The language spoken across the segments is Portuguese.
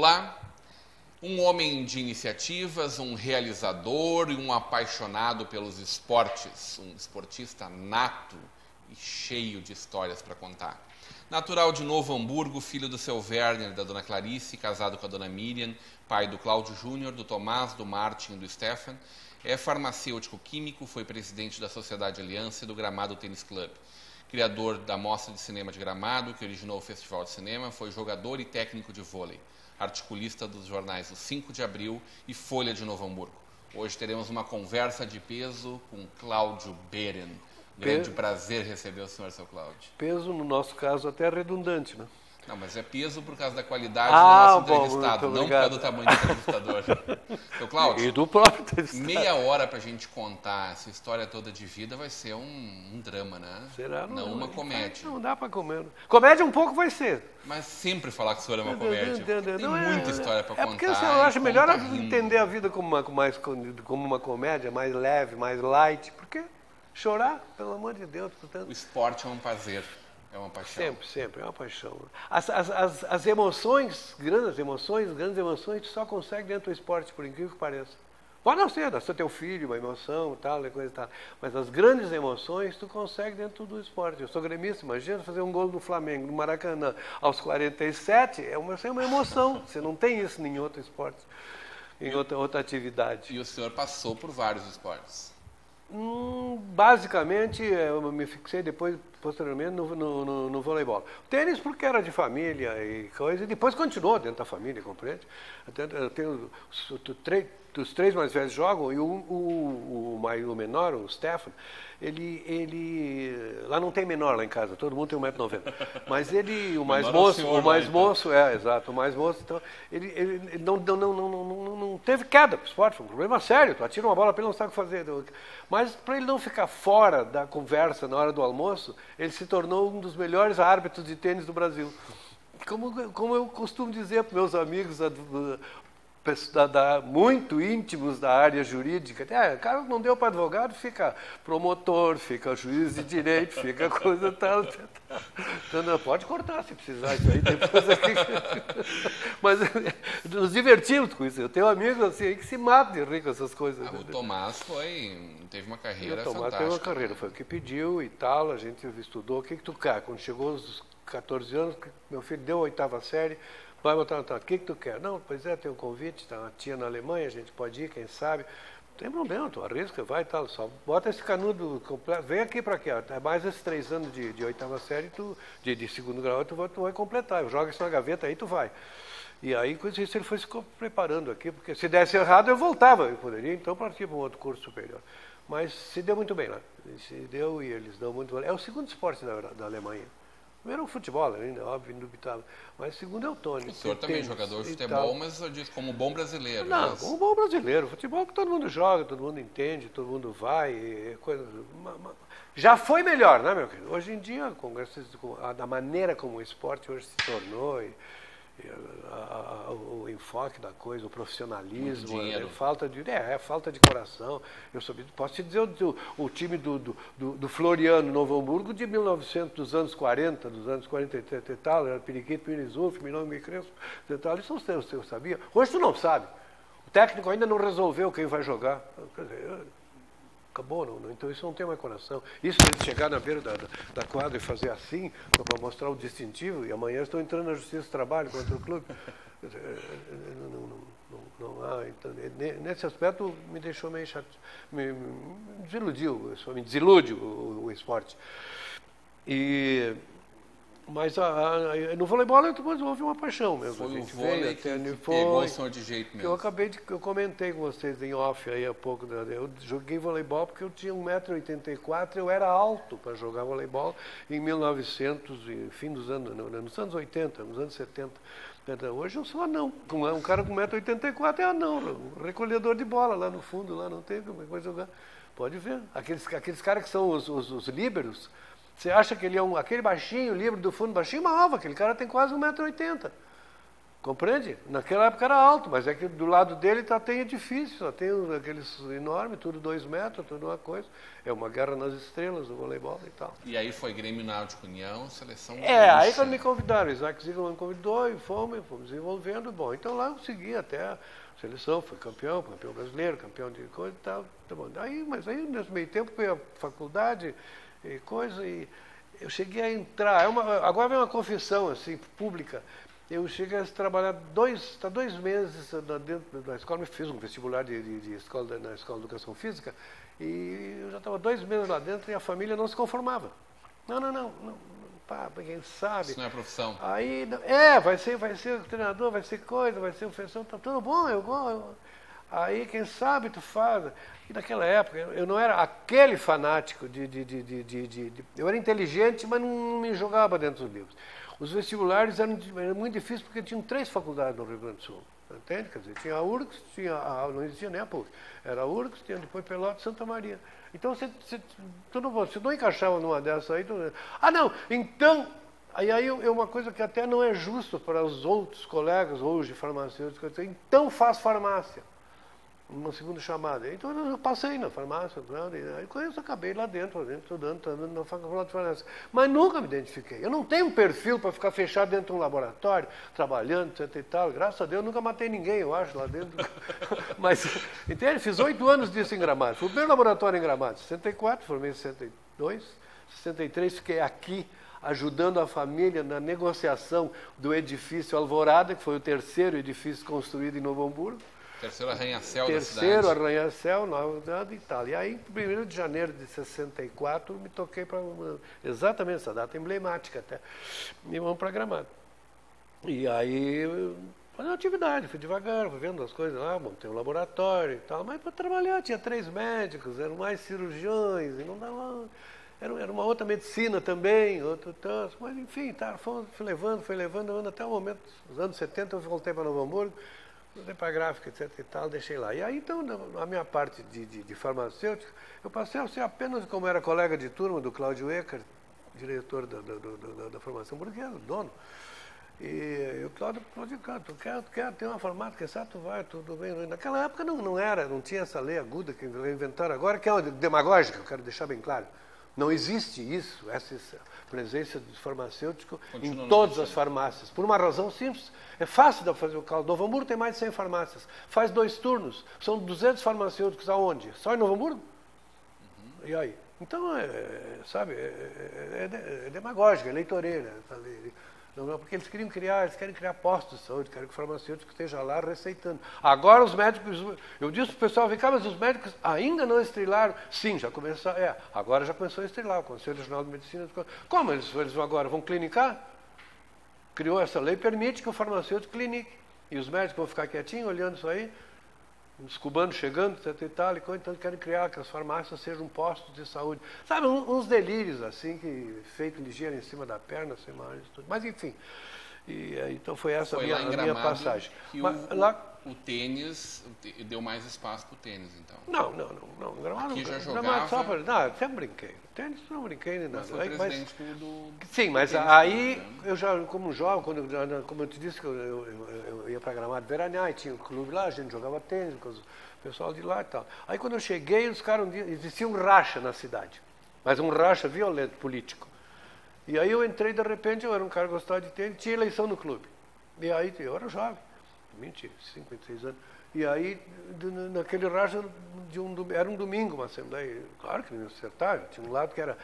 Olá, um homem de iniciativas, um realizador e um apaixonado pelos esportes, um esportista nato e cheio de histórias para contar. Natural de Novo Hamburgo, filho do seu Werner e da dona Clarice, casado com a dona Miriam, pai do Cláudio Júnior, do Tomás, do Martin e do Stefan, é farmacêutico químico, foi presidente da Sociedade Aliança e do Gramado Tênis Club. Criador da Mostra de Cinema de Gramado, que originou o Festival de Cinema, foi jogador e técnico de vôlei, articulista dos jornais O 5 de Abril e Folha de Novo Hamburgo. Hoje teremos uma conversa de peso com Cláudio Beren. Grande prazer receber o senhor, seu Cláudio. Peso, no nosso caso, até redundante, né? Não, mas é peso por causa da qualidade do nosso entrevistado, bom, não por causa do tamanho do entrevistador. Seu Cláudio, e do próprio entrevistado. Meia hora pra gente contar essa história toda de vida vai ser um drama, né? Será? Não uma comédia. Não dá pra comer. Comédia um pouco vai ser. Mas sempre falar que o senhor é uma comédia. Tem Não, muita história pra contar. É porque assim, eu acho melhor rindo. entender a vida como uma comédia, mais leve, mais light. Porque chorar, pelo amor de Deus, portanto. O esporte é um prazer. É uma paixão. Sempre, é uma paixão. As emoções, grandes emoções, tu só consegue dentro do esporte, por incrível que pareça. Pode não ser, nasceu teu filho, uma emoção, tal, coisa e tal. Mas as grandes emoções tu consegue dentro do esporte. Eu sou gremista, imagina fazer um gol do Flamengo, no Maracanã, aos 47, é uma emoção. Você não tem isso em outro esporte, em outra atividade. E o senhor passou por vários esportes. Basicamente, eu me fixei posteriormente no voleibol. Tênis porque era de família e coisa, e depois continuou dentro da família, compreende? Eu tenho os três mais velhos jogam, e o menor, o Stefan, ele lá não tem menor lá em casa, todo mundo tem 1,90 m. Mas o mais moço, então, ele não teve queda para o esporte, foi um problema sério, tu atira uma bola para ele não sabe o que fazer. Mas para ele não ficar fora da conversa na hora do almoço, ele se tornou um dos melhores árbitros de tênis do Brasil. Como eu costumo dizer para meus amigos muito íntimos da área jurídica, o cara não deu para advogado, fica promotor, fica juiz de direito, fica coisa tal. Então, pode cortar se precisar isso aí depois aqui. Mas nos divertimos com isso. Eu tenho amigos assim que se matam de rir com essas coisas. O Tomás teve uma carreira fantástica. O Tomás teve uma carreira, foi o que pediu e tal, a gente estudou. O que tu quer? Quando chegou aos 14 anos, meu filho deu a 8ª série, vai botar o que tu quer? Não, pois é, tem um convite, tá uma tia na Alemanha, a gente pode ir, quem sabe. Não tem problema, tu arrisca, vai e tal, só bota esse canudo completo, vem aqui para cá, mais esses 3 anos de 8ª série, de segundo grau, tu vai completar, joga isso na gaveta, aí tu vai. E aí, com isso, ele foi se preparando aqui, porque se desse errado, eu voltava, eu poderia então partir para um outro curso superior. Mas se deu muito bem lá, se deu e eles dão muito bem. É o segundo esporte da Alemanha. Primeiro o futebol, ainda, óbvio, indubitável. Mas segundo é o tênis. O senhor também é jogador de futebol, mas eu disse como bom brasileiro. Não, como bom brasileiro. Futebol que todo mundo joga, todo mundo entende, todo mundo vai. Já foi melhor, né, meu querido? Hoje em dia, da maneira como o esporte hoje se tornou, o enfoque da coisa, o profissionalismo, falta de coração. Posso te dizer o time do Floriano, Novo Hamburgo, de 1900, dos anos 40 e tal, era Periquito, Pirizulf, Milão e Crespo, e tal, isso eu sabia. Hoje tu não sabe. O técnico ainda não resolveu quem vai jogar. Quer dizer, acabou, não, então isso não tem mais coração. Isso de chegar na beira da quadra e fazer assim, para mostrar o distintivo, e amanhã estou entrando na Justiça do Trabalho contra o clube. Não há, então, nesse aspecto me deixou meio chato, me desilude o esporte. Mas no voleibol houve uma paixão mesmo. Foi o vôlei que pegou o senhor de jeito mesmo. Eu comentei com vocês em off aí há pouco. Eu joguei voleibol porque eu tinha 1,84 m, eu era alto para jogar voleibol em 1900, fim dos anos, nos anos 80, nos anos 70. Hoje eu sou anão. Um cara com 1,84 m é anão, um recolhedor de bola lá no fundo, lá não tem como vai jogar. Pode ver. Aqueles caras que são os líberos. Você acha que ele é aquele baixinho, livre do fundo, baixinho, uma alva, aquele cara tem quase 1,80 m. Compreende? Naquela época era alto, mas é que do lado dele tem edifício, só tem aqueles enormes, tudo 2 metros, tudo uma coisa. É uma guerra nas estrelas, o voleibol e tal. E aí foi Grêmio Náutico União, seleção aí quando me convidaram, o Isaac Ziegler me convidou e fomos desenvolvendo. Bom, então lá eu segui até a seleção, fui campeão brasileiro, campeão de coisa e tal. Tá bom. Mas aí nesse meio tempo veio a faculdade e coisa, e eu cheguei a entrar. Agora vem uma confissão assim, pública. Eu cheguei a trabalhar 2 meses dentro da escola, me fiz um vestibular de escola, na Escola de Educação Física, e eu já estava 2 meses lá dentro e a família não se conformava. Não, pá, quem sabe. Isso não é profissão. Aí, vai ser treinador, vai ser coisa, vai ser professor, tá tudo bom, aí quem sabe tu faz. E naquela época eu não era aquele fanático eu era inteligente, mas não me jogava dentro dos livros. Os vestibulares eram muito difíceis porque tinham 3 faculdades no Rio Grande do Sul. Entende? Quer dizer, tinha a URGS, não existia nem a PUC. Era a URGS, tinha depois Pelotas e Santa Maria. Então, você não encaixava numa dessas aí. Então, aí uma coisa que até não é justo para os outros colegas hoje farmacêuticos, então faz farmácia. Uma segunda chamada. Então eu passei na farmácia, aí com isso acabei lá dentro estudando na faculdade de farmácia. Mas nunca me identifiquei. Eu não tenho um perfil para ficar fechado dentro de um laboratório, trabalhando, etc e tal. Graças a Deus, nunca matei ninguém, eu acho, lá dentro. Mas, entende? Fiz 8 anos disso em Gramado. Fui o primeiro laboratório em Gramado. 64, formei em 62. 63, fiquei aqui, ajudando a família na negociação do edifício Alvorada, que foi o 3º edifício construído em Novo Hamburgo. Terceiro arranha-céu da cidade. Terceiro arranha-céu, Nova e tal. E aí, em 1º de janeiro de 64, me toquei para exatamente essa data emblemática até. E vamos para Gramado. E aí, fazer uma atividade, fui devagar, fui vendo as coisas lá, montei um laboratório e tal. Mas para trabalhar tinha 3 médicos, eram mais cirurgiões, e não dava. Era uma outra medicina também, outro tanto. Mas enfim, tá, fui levando, até o momento, nos anos 70, eu voltei para Novo Hamburgo. Mudei para a gráfica, etc e tal, deixei lá. E aí, então, a minha parte de farmacêutica, eu passei a ser apenas como era colega de turma do Cláudio Ecker, diretor da formação burguesa, dono. E o Cláudio falou, tu quer ter uma farmácia, quem sabe tu vai, tudo bem. Naquela época não tinha essa lei aguda que inventaram agora, que é uma demagógica, eu quero deixar bem claro. Não existe isso, essa presença do farmacêutico em todas as farmácias. Por uma razão simples. É fácil de fazer o cálculo. Novo Hamburgo tem mais de 100 farmácias. Faz 2 turnos. São 200 farmacêuticos aonde? Só em Novo Hamburgo? E aí? Então, é demagógica, é eleitoreira. Não, porque eles querem criar postos de saúde, querem que o farmacêutico esteja lá receitando. Agora os médicos, eu disse para o pessoal, vem cá, mas os médicos ainda não estrilaram. Sim, já começou, agora já começou a estrilar, o Conselho Regional de Medicina. Como eles agora vão clinicar? Criou essa lei, permite que o farmacêutico clinique. E os médicos vão ficar quietinhos, olhando isso aí, os cubanos chegando, etc e tal, então querem criar que as farmácias sejam postos de saúde. Sabe, uns delírios assim, feito ligeiro em cima da perna, sem mais tudo. Mas enfim, então foi essa a minha passagem. O tênis deu mais espaço para o tênis, então? Não. Gramado, aqui já jogava? Sempre brinquei. Tênis não brinquei nem nada. Mas foi presidente do sim, mas aí eu já, como jovem, como eu te disse, que eu ia para Gramado veranear, e tinha um clube lá, a gente jogava tênis com o pessoal de lá e tal. Aí quando eu cheguei, os caras, existia um racha na cidade, mas um racha violento, político. E aí eu entrei, de repente, eu era um cara que gostava de tênis, tinha eleição no clube. E aí eu era jovem. 25, 26 anos. E aí, naquele racha, era um domingo uma assembleia. Claro que não acertaram. Tinha um lado que era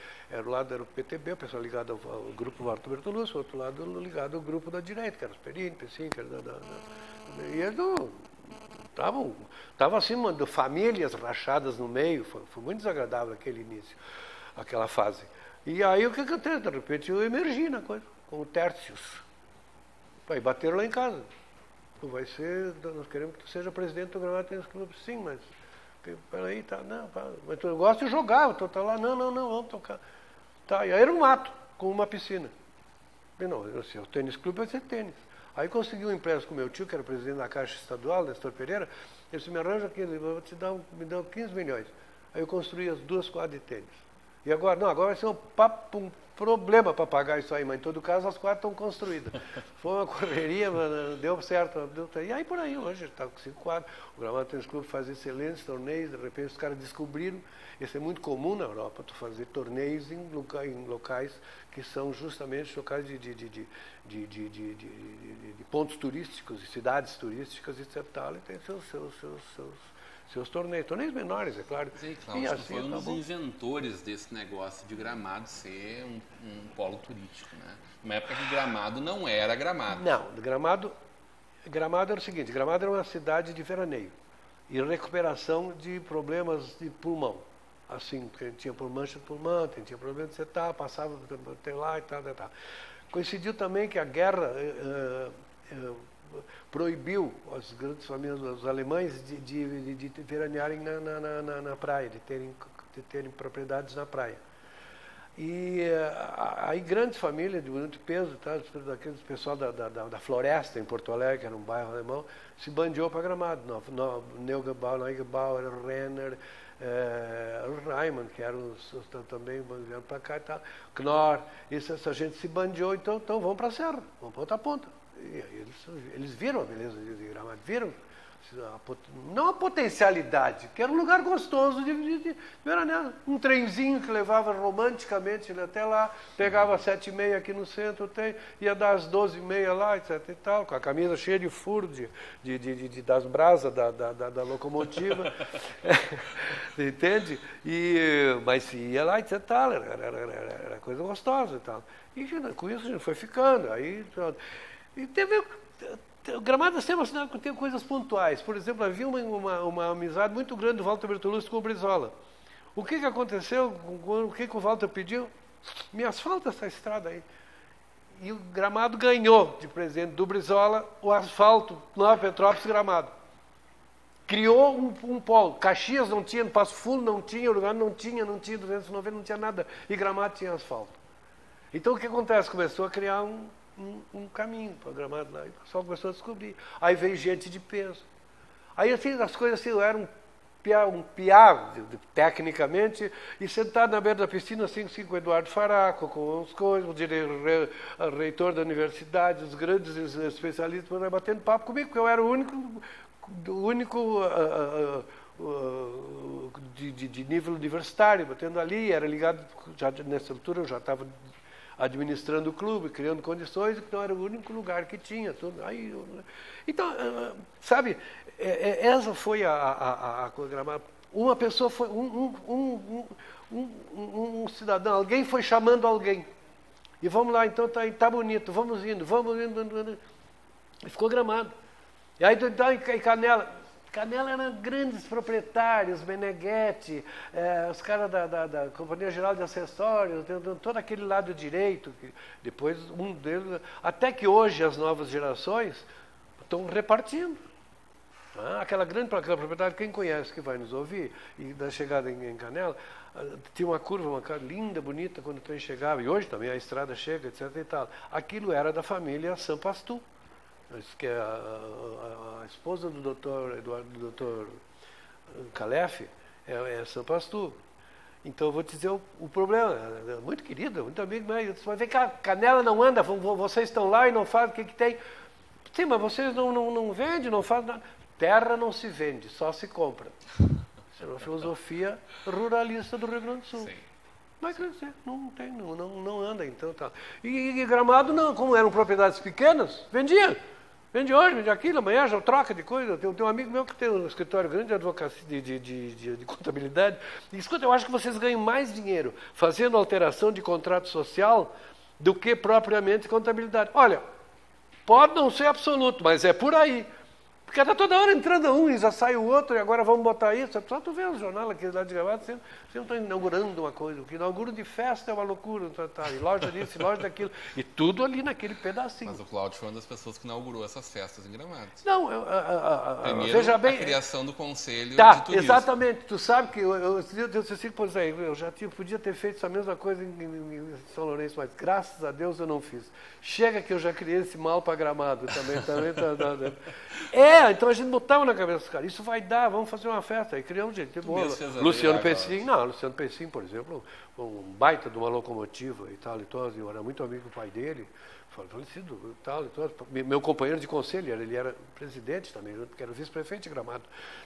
o PTB, o pessoal ligado ao grupo Walter Bertolucci, o outro lado ligado ao grupo da direita, que era os Perini, Pessim, que era e eles estavam assim, famílias rachadas no meio. Foi muito desagradável aquele início, aquela fase. E aí o que acontece? De repente eu emergi na coisa, com o Tércios. Aí bateram lá em casa. Nós queremos que tu seja presidente do Gramado Tênis Clube. Sim, mas peraí, tá, não, mas eu gosto de jogar, tu tá lá, não, vamos tocar. Tá, e aí era um mato, com uma piscina. E não, o tênis clube vai ser tênis. Aí consegui um empréstimo com meu tio, que era presidente da Caixa Estadual, Nestor Pereira, ele disse, me arranja aqui, me dá 15 milhões. Aí eu construí as 2 quadras de tênis. E agora? Não, agora vai ser um problema para pagar isso aí, mas em todo caso as quadras estão construídas. Foi uma correria, mas deu certo. E aí por aí, hoje está com 5 quadras. O Gramado Tênis Clube faz excelentes torneios, de repente os caras descobriram, isso é muito comum na Europa, tu fazer torneios em locais que são justamente locais de pontos turísticos, de cidades turísticas, etc. E tem seus torneios menores, é claro. Sim, Cláudio, assim, foi um dos inventores desse negócio de Gramado ser um polo turístico, né? Uma época que Gramado não era Gramado. Não, Gramado era o seguinte, Gramado era uma cidade de veraneio e recuperação de problemas de pulmão. Assim, tinha mancha de pulmão, tinha problema de cetar, passava até lá e tal. Coincidiu também que a guerra proibiu as grandes famílias, os alemães, de veranearem na praia, de terem propriedades na praia. E aí grandes famílias de muito peso, tá, daquele pessoal da Floresta, em Porto Alegre, que era um bairro alemão, se bandeou para Gramado. Neugebauer, Renner, Reimann, que eram também vieram para cá e tal, Knorr, essa gente se bandeou, então vamos para a Serra, vamos para outra ponta. E eles viram a beleza de Gramado, viram não a potencialidade, que era um lugar gostoso de veranear. Um trenzinho que levava romanticamente ele até lá, pegava às 7h30 aqui no centro, ia dar às 12h30 lá, etc. e tal, com a camisa cheia de furo das brasas da locomotiva. Entende? Mas ia lá, etc. Era coisa gostosa e tal. E com isso a gente foi ficando. Aí, e teve. O Gramado é uma cidade que tem coisas pontuais. Por exemplo, havia uma amizade muito grande do Walter Bertolucci com o Brizola. O que aconteceu? O que o Walter pediu? Me asfalta essa estrada aí. E o Gramado ganhou de presente do Brizola o asfalto Nova Petrópolis Gramado. Criou um polo. Caxias não tinha, Passo Fundo não tinha, Uruguai não tinha 290, não tinha nada. E Gramado tinha asfalto. Então o que acontece? Começou a criar um caminho para Gramado lá, e o pessoal começou a descobrir. Aí veio gente de peso. Aí assim, as coisas assim, eu era um piá, tecnicamente, e sentado na beira da piscina, assim com o Eduardo Faraco, com as coisas, o reitor da universidade, os grandes especialistas, batendo papo comigo, porque eu era o único de nível universitário, batendo ali, era ligado, já nessa altura eu já estava administrando o clube, criando condições, então era o único lugar que tinha. Tudo. Aí, então, sabe, essa foi a Gramado. Uma pessoa foi, um cidadão, alguém foi chamando alguém. E vamos lá, então tá bonito, vamos indo. E ficou Gramado. E aí, em Canela eram grandes proprietários, Meneghetti, os caras da Companhia Geral de Acessórios, todo aquele lado direito, que depois um deles, até que hoje as novas gerações estão repartindo. Aquela propriedade, quem conhece que vai nos ouvir, e da chegada em Canela, tinha uma curva, uma cara linda, bonita, quando o trem chegava, e hoje também a estrada chega, etc. e tal. Aquilo era da família Sampastu, que é a esposa do doutor Calef, é Sampastu. Então eu vou te dizer o problema, muito querida, muito amigo, mas vem cá, Canela não anda, vocês estão lá e não fazem, o que tem? Sim, mas vocês não vendem, não fazem nada. Terra não se vende, só se compra. Isso é uma filosofia ruralista do Rio Grande do Sul. Sim. Vai crescer, não anda, então tá. E Gramado não, como eram propriedades pequenas, vendia. Vende hoje, vende aquilo, amanhã já troca de coisa. Tem um amigo meu que tem um escritório grande de advocacia, de contabilidade. E escuta, eu acho que vocês ganham mais dinheiro fazendo alteração de contrato social do que propriamente contabilidade. Olha, pode não ser absoluto, mas é por aí. Porque está toda hora entrando um e já sai o outro, e agora vamos botar isso. Só tu vê o jornal aqui lá de Gramado, sempre estão inaugurando uma coisa. O que inaugura de festa é uma loucura. E loja disso, e loja daquilo. E tudo ali naquele pedacinho. Mas o Cláudio foi uma das pessoas que inaugurou essas festas em Gramado. Não, primeiro, veja bem, a criação do Conselho de Turismo. Exatamente. Tu sabe que eu já podia ter feito essa mesma coisa em São Lourenço, mas graças a Deus eu não fiz. Chega que eu já criei esse mal para Gramado também. então a gente botava na cabeça dos caras, isso vai dar, vamos fazer uma festa. Aí criamos gente boa. Luciano Pessim, por exemplo, um baita de uma locomotiva e tal, eu era muito amigo do pai dele, falecido e tal, meu companheiro de conselho, ele era presidente também, porque era vice-prefeito de Gramado,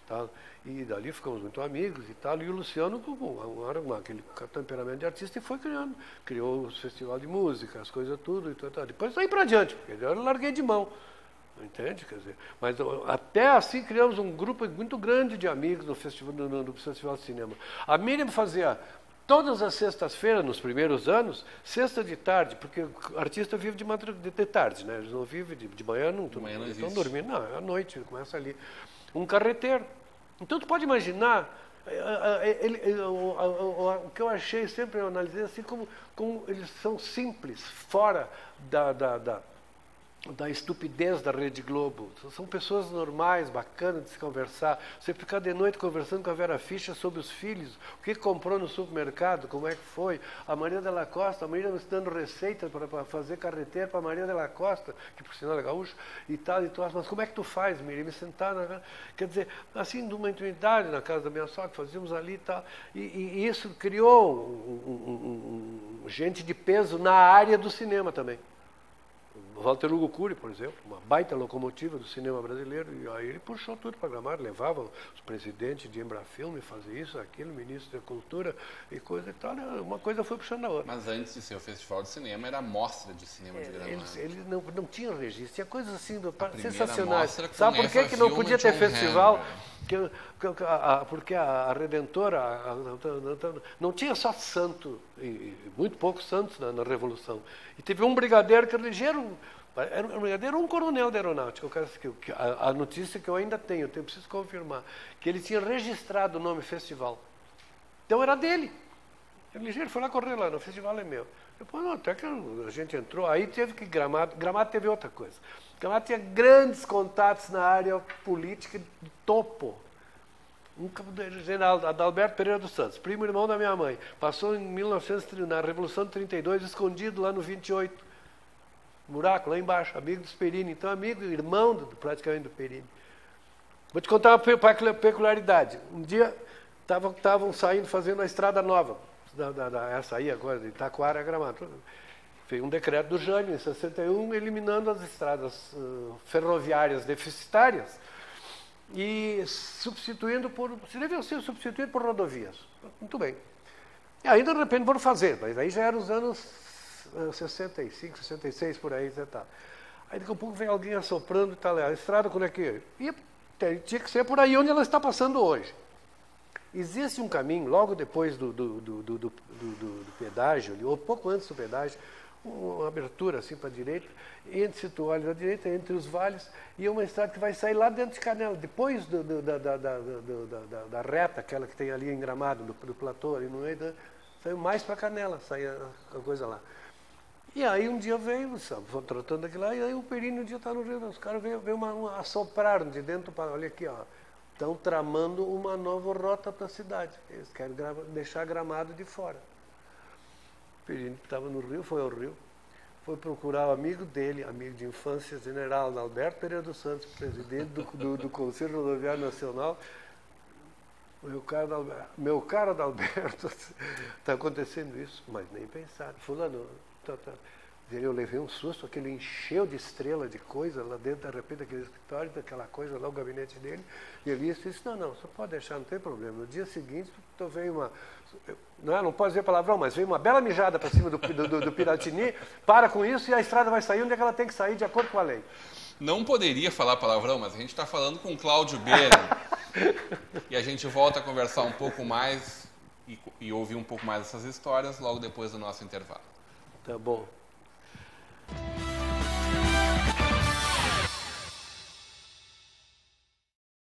tal, e dali ficamos muito amigos e tal, e o Luciano era aquele temperamento de artista e foi criou o festival de música, as coisas tudo e tal. Depois daí para adiante, porque eu larguei de mão. Entende? Quer dizer, mas até assim criamos um grupo muito grande de amigos no Festival de Cinema. A Miriam fazia todas as sextas-feiras, nos primeiros anos, sexta de tarde, porque o artista vive de tarde, né? Eles não vivem de manhã, não estão dormindo, não, é à noite, ele começa ali. Um carreteiro. Então, tu pode imaginar, o que eu achei, sempre eu analisei assim, como eles são simples, fora da estupidez da Rede Globo. São pessoas normais, bacanas de se conversar. Você ficar de noite conversando com a Vera Fischer sobre os filhos, o que comprou no supermercado, como é que foi. A Maria Della Costa, a Maria nos dando receita para fazer carreteiro para a Maria Della Costa, que por sinal é gaúcho, e tal. Mas como é que tu faz, Miriam? Me sentar quer dizer, assim, de uma intimidade na casa da minha sogra, fazíamos ali e tal. E isso criou gente de peso na área do cinema também. Walter Hugo Cury, por exemplo, uma baita locomotiva do cinema brasileiro, e aí ele puxou tudo para Gramado, levava os presidentes de Embrafilme, fazia isso, aquilo, ministro da Cultura e coisa e tal, uma coisa foi puxando a outra. Mas antes de ser o Festival de Cinema, era a Mostra de Cinema de Gramado. Eles não tinham registro, tinha coisas assim sensacionais. Sabe por que não podia ter festival? Porque a Redentora não tinha só santo, e muito poucos santos na Revolução. E teve um brigadeiro que era um brigadeiro ou um coronel da aeronáutica. A notícia que eu ainda tenho, eu preciso confirmar, que ele tinha registrado o nome festival. Então era dele. Ele ligeiro, foi lá correr lá, no festival é meu. Depois, até que a gente entrou, aí teve que Gramado teve outra coisa. Gramado tinha grandes contatos na área política de topo. Um general Adalberto Pereira dos Santos, primo irmão da minha mãe, passou na Revolução de 32, escondido lá no 28. Buraco, lá embaixo, amigo do Perini. Então, amigo, irmão praticamente do Perini. Vou te contar uma peculiaridade. Um dia, estavam saindo, fazendo a estrada nova, essa aí agora, de Itacoara a Gramado. Veio um decreto do Jânio, em 61, eliminando as estradas ferroviárias deficitárias e deviam ser substituído por rodovias. Muito bem. E aí, de repente, foram fazer, mas aí já eram os anos 65, 66, por aí, tá. Aí daqui a pouco vem alguém assoprando e tal, a estrada quando é que... tinha que ser por aí onde ela está passando hoje. Existe um caminho, logo depois do pedágio, ou pouco antes do pedágio, uma abertura assim para a direita, se tu olha à direita, entre os vales, e é uma estrada que vai sair lá dentro de Canela, depois da reta, aquela que tem ali em Gramado, do platô, ali no meio, saiu mais para Canela, sai a coisa lá. E aí um dia veio, vou tratando aquilo lá, e aí o Perini um dia está no Rio, os caras veio assopraram de dentro para, olha aqui, ó, estão tramando uma nova rota para a cidade, eles querem deixar Gramado de fora. O Perini estava no Rio, foi ao Rio, foi procurar o amigo dele, amigo de infância, general Alberto Pereira dos Santos, presidente do Conselho Rodoviário Nacional. Meu caro Adalberto, está acontecendo isso, mas nem pensar. Fulano, eu levei um susto, aquele encheu de estrela de coisa lá dentro, de repente, daquele escritório, daquela coisa lá, o gabinete dele, e ele disse, não, você pode deixar, não tem problema. No dia seguinte, veio não pode dizer palavrão, mas veio uma bela mijada para cima do Piratini, para com isso e a estrada vai sair onde é que ela tem que sair, de acordo com a lei. Não poderia falar palavrão, mas a gente está falando com o Cláudio Beira. E a gente volta a conversar um pouco mais e ouvir um pouco mais dessas histórias logo depois do nosso intervalo. Tá bom.